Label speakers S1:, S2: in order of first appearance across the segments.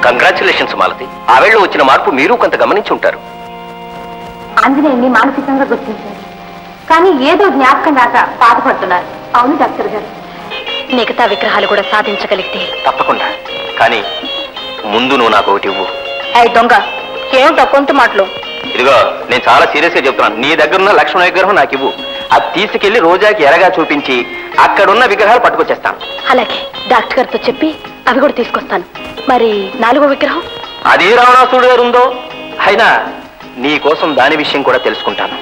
S1: Congratulations Malathi. ఆవేళ్ళు వచ్చిన మార్పు మీరు కొంత గమనించి ఉంటారు.
S2: ఆంజనేయుని మానసికంగా గుర్తించారు, కానీ ఏదో జ్ఞాపకం రాక బాధపడుతున్నారు. అవును డాక్టర్ గారు. మిగతా విగ్రహాలు కూడా సాధించగలిగితే
S1: తప్పకుండా. కానీ ముందు నువ్వు నాకు ఒకటి ఇవ్వు.
S2: అయ్యి దొంగ, ఏమిటో కొంత మాటలు.
S1: ఇదిగో, నేను చాలా సీరియస్ గా చెప్తున్నాను. నీ దగ్గరున్న లక్ష్మణ విగ్రహం నాకు ఇవ్వు. అది తీసుకెళ్లి రోజాకి ఎరగా చూపించి అక్కడున్న విగ్రహాలు పట్టుకొచ్చేస్తాను.
S2: అలాగే, డాక్టర్ గారితో చెప్పి అవి కూడా తీసుకొస్తాను. మరి 4వ విగ్రహం?
S1: అది రావణాసురుడు గారు ఉందో. అయినా నీ కోసం దాని విషయం కూడా తెలుసుకుంటాను.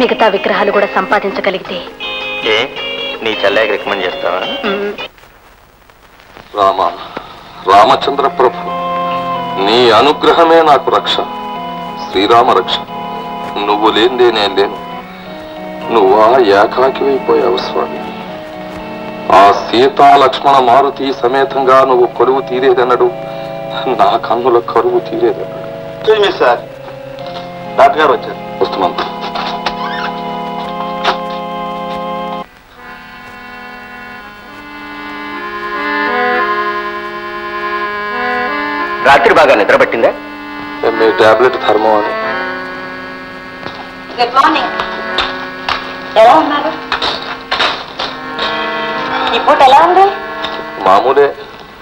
S2: మిగతా విగ్రహాలు కూడా సంపాదించగలిగితే
S1: నీ చెల్లెకి రికమెండ్ చేస్తావా?
S3: రామచంద్ర ప్రభు, నీ అనుగ్రహమే నాకు రక్ష, శ్రీరామ రక్ష. నువ్వు లేనిదే నేను లేను. నువ్వా ఏకాకివైపోయావు స్వామి. ఆ సీతా లక్ష్మణ మారుతి సమేతంగా నువ్వు కొలువు తీరేదన్నాడు, నా కన్నుల కరువు తీరేదన్నాడు.
S4: సార్, డాక్టర్ గారు వచ్చారు.
S3: వస్తున్నాను.
S1: రాత్రి బాగా నిద్రపట్టిందా?
S3: మీ టాబ్లెట్ ధర్మం అని.
S2: Good morning. ఎలా ఉన్నారు? ఈ పూట ఎలా ఉంది?
S3: మామూలే.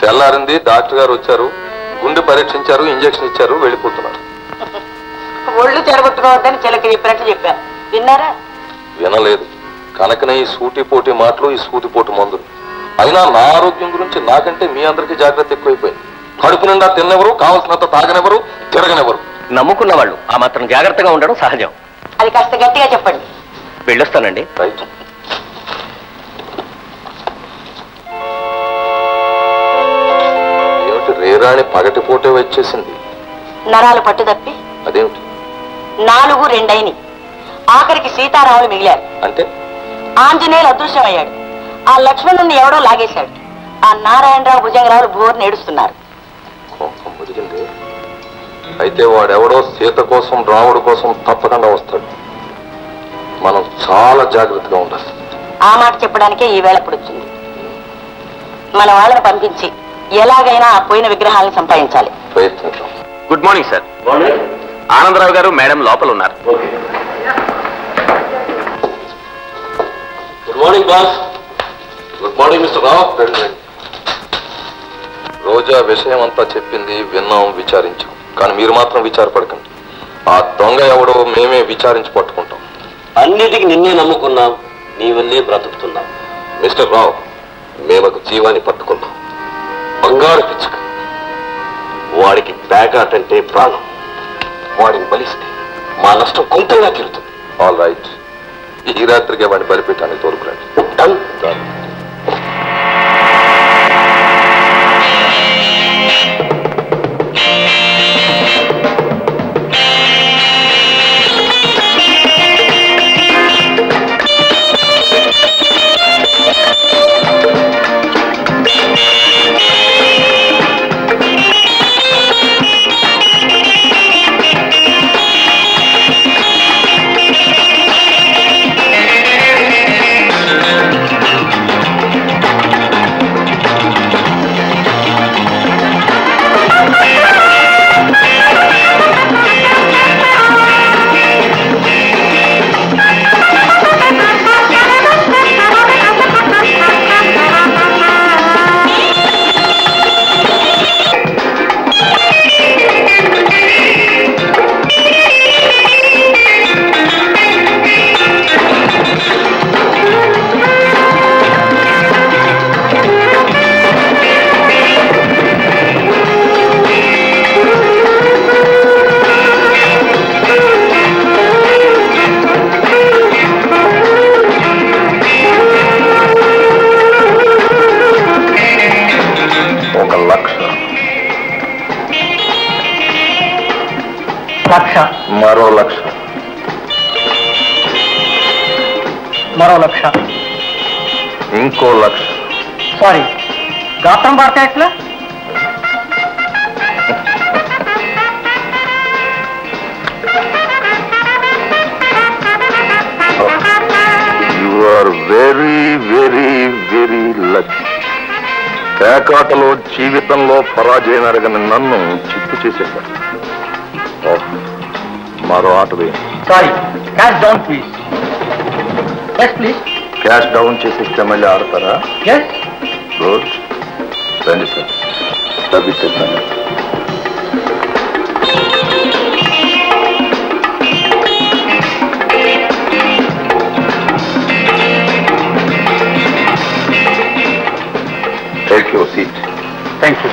S3: తెల్లారింది, డాక్టర్ గారు వచ్చారు, గుండె పరీక్షించారు, ఇంజక్షన్ ఇచ్చారు, వెళ్ళిపోతున్నారు.
S2: ఒళ్ళు చెరగొట్టుకోవద్దని చిలక చెప్పినట్లు చెప్పారు, విన్నారా?
S3: వినలేదు. కనుకనే ఈ సూటిపోటి మాటలు, ఈ సూటిపోటు మందులు. అయినా నా ఆరోగ్యం గురించి నాకంటే మీ అందరికీ జాగ్రత్త ఎక్కువైపోయింది. కడుపు నిండా తిన్నెవరు, కావలసినంత తాగనెవరు, తిరగనెవరు.
S1: నమ్ముకున్న వాళ్ళు ఆ మాత్రం జాగ్రత్తగా ఉండడం సహజం.
S2: అది కాస్త గట్టిగా చెప్పండి.
S1: వెళ్ళొస్తానండి.
S3: రైట్. ఏమిటి రేరాణి పగటిపూటే వచ్చేసింది?
S2: నరాలు పట్టుదప్పి.
S3: అదేమిటి?
S2: 4, 2 ఆఖరికి సీతారాములు మిగిలారు.
S3: అంటే
S2: ఆంజనేయులు అదృశ్యమయ్యాడు. ఆ లక్ష్మణుని ఎవడో లాగేశాడు. ఆ నారాయణరావు భుజంగరావులు బోర్ని ఏడుస్తున్నారు.
S3: మురిగింది. అయితే వాడెవడో సీత కోసం, రాముడు కోసం తప్పకుండా వస్తాడు. మనం చాలా జాగ్రత్తగా ఉండాలి.
S2: ఆ మాట చెప్పడానికే ఈ వేళ వచ్చింది. మన వాళ్ళని పంపించి ఎలాగైనా ఆ పోయిన విగ్రహాలను సంపాదించాలి.
S3: ప్రయత్నిద్దాం.
S1: Good morning sir. ఆనందరావు గారు, మేడం లోపల ఉన్నారు.
S3: Good morning boss. Good morning mister Rao. Roja విషయం అంతా చెప్పింది, విన్నాం, విచారించాం. కానీ మీరు మాత్రం విచారపడకండి. ఆ దొంగ ఎవడో మేమే విచారించి పట్టుకుంటాం.
S4: అన్నిటికీ నిన్నే నమ్ముకున్నాం, నీ వల్లే బ్రతుకుతున్నాం.
S3: మిస్టర్ రావు, మేమకు జీవాన్ని పట్టుకున్నాం. బంగారు పిచ్చుక.
S4: వాడికి బ్యాగాట్ అంటే ప్రాణం. వాడిని బలిస్తే మా నష్టం కొంతగా తీరుతుంది.
S3: All right. ఈ రాత్రికి వాడిని బలిపెట్టానికి తోలుకురండి.
S4: డన్.
S3: మరో లక్ష.
S5: మరో లక్ష.
S3: ఇంకో లక్ష.
S5: సారీ, గాత్రం పాడితే ఎట్లా?
S3: You are very, very, very lucky. పేకాటలో జీవితంలో పరాజయం అడగని నన్ను చిత్తు చేసేశాడు. మరో ఆట వేయండి.
S5: Sorry, cash down please. Yes please.
S3: Cash down చేసేస్తే మళ్ళీ ఆడతారా?
S5: ఎస్.
S3: గుడ్. రండి సార్, డబ్బిచ్చేస్తాను. Take your seat.
S5: Thank you.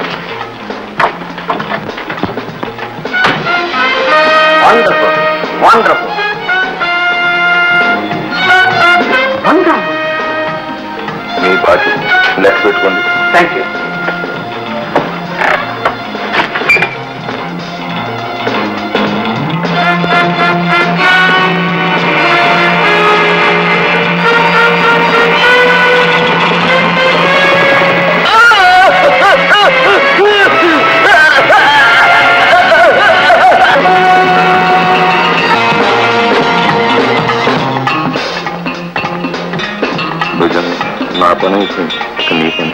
S5: Wonderful. Wonderful. Wonderful.
S3: మీ బాకీ లెక్క పెట్టుకోండి.
S5: Thank you.
S3: నా పని అయిపోయింది, నీ పని.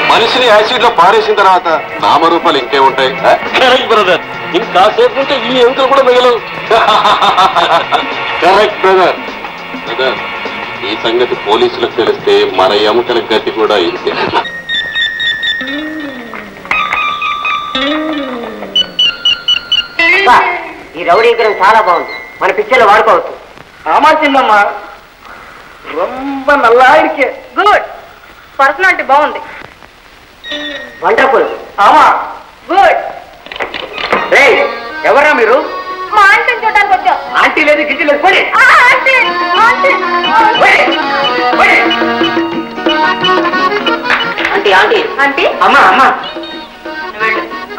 S4: మనిషిని యాసిడ్ లో పారేసిన తర్వాత నామరూపాలు ఇంకే ఉంటాయి. కరెక్ట్ బ్రదర్, ఇంకాసేపు ఉంటే ఈ ఎముకలు కూడా మిగలవు. Correct brother. బ్రదర్, ఈ సంగతి పోలీసులకు తెలిస్తే మన ఎముకల గతి కూడా ఇంతే.
S6: ఈ రౌడీకరం చాలా బాగుంది, మన పిక్చర్లో వాడుకోవచ్చు.
S5: ஆமா சின்னம்மா, ரொம்ப நல்லா இருக்கு.
S2: గుడ్. పర్సనాలిటీ బాగుంది.
S6: వండర్ఫుల్.
S5: ஆமா.
S2: గుడ్.
S6: రేయ్, ఎవరా మీరు?
S2: మా ఆంటీని చూడడానికి వచ్చాం.
S6: ఆంటీ లేదు, గిట్టి లేదు, పోనీ.
S2: Aunty aunty
S6: aunty aunty
S2: aunty
S6: అమ్మా అమ్మా.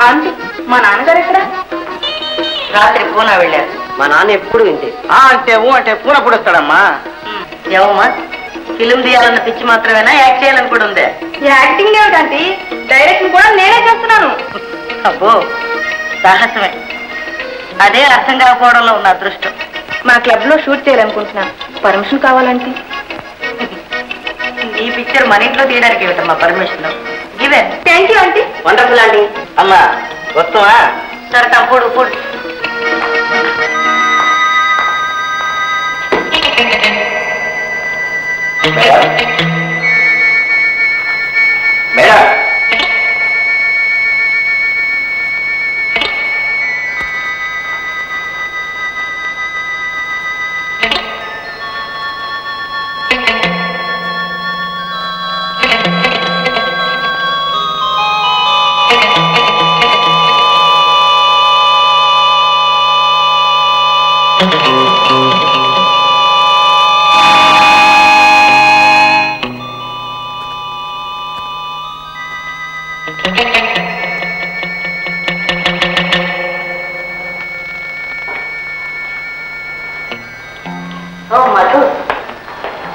S2: ఆంటీ, మా నాన్నగారు ఎక్కడ?
S6: రాత్రి పూనా వెళ్ళారు. మా నాన్న ఎప్పుడు వింటే
S5: అంటే అంటే పూనప్పుడు వస్తాడమ్మా.
S6: ఏమమ్మా, ఫిలిం తీయాలన్న పిచ్చి మాత్రమేనా, యాక్ట్ చేయాలని కూడా ఉందే?
S2: యాక్టింగ్ ఏమిటంటే డైరెక్షన్ కూడా నేనే చేస్తున్నాను.
S6: అబ్బో, సాహసమే. అదే అర్థం కాకపోవడంలో ఉన్న అదృష్టం.
S2: మా క్లబ్ లో షూట్ చేయాలనుకుంటున్నాను, పర్మిషన్ కావాలంటే.
S6: ఈ పిక్చర్ మన ఇంట్లో తీయడానికి ఏమిటమ్మా permission? Given.
S2: Thank you aunty.
S6: Wonderful aunty. అమ్మా వస్తావా? సరే తప్పుడు ఇప్పుడు.
S1: మేడం,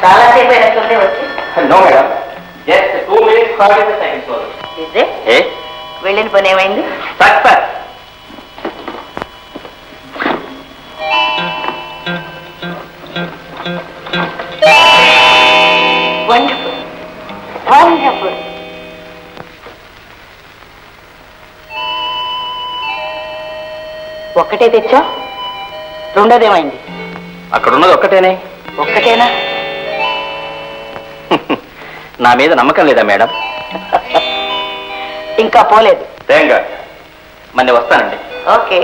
S6: చాలా సేపు అయినట్లుందే వచ్చి.
S1: No madam, just 2 minutes 45 seconds.
S6: ఇదే వెళ్ళిన పని ఏమైంది?
S1: సక్సెస్.
S6: Wonderful wonderful. ఒక్కటే తెచ్చా, రెండోదేమైంది?
S1: అక్కడున్నది ఒక్కటేనే.
S6: ఒక్కటేనా?
S1: నా మీద నమ్మకం లేదా మేడం?
S6: ఇంకా పోలేదు.
S1: తేంగా, మళ్ళీ వస్తానండి.
S6: ఓకే.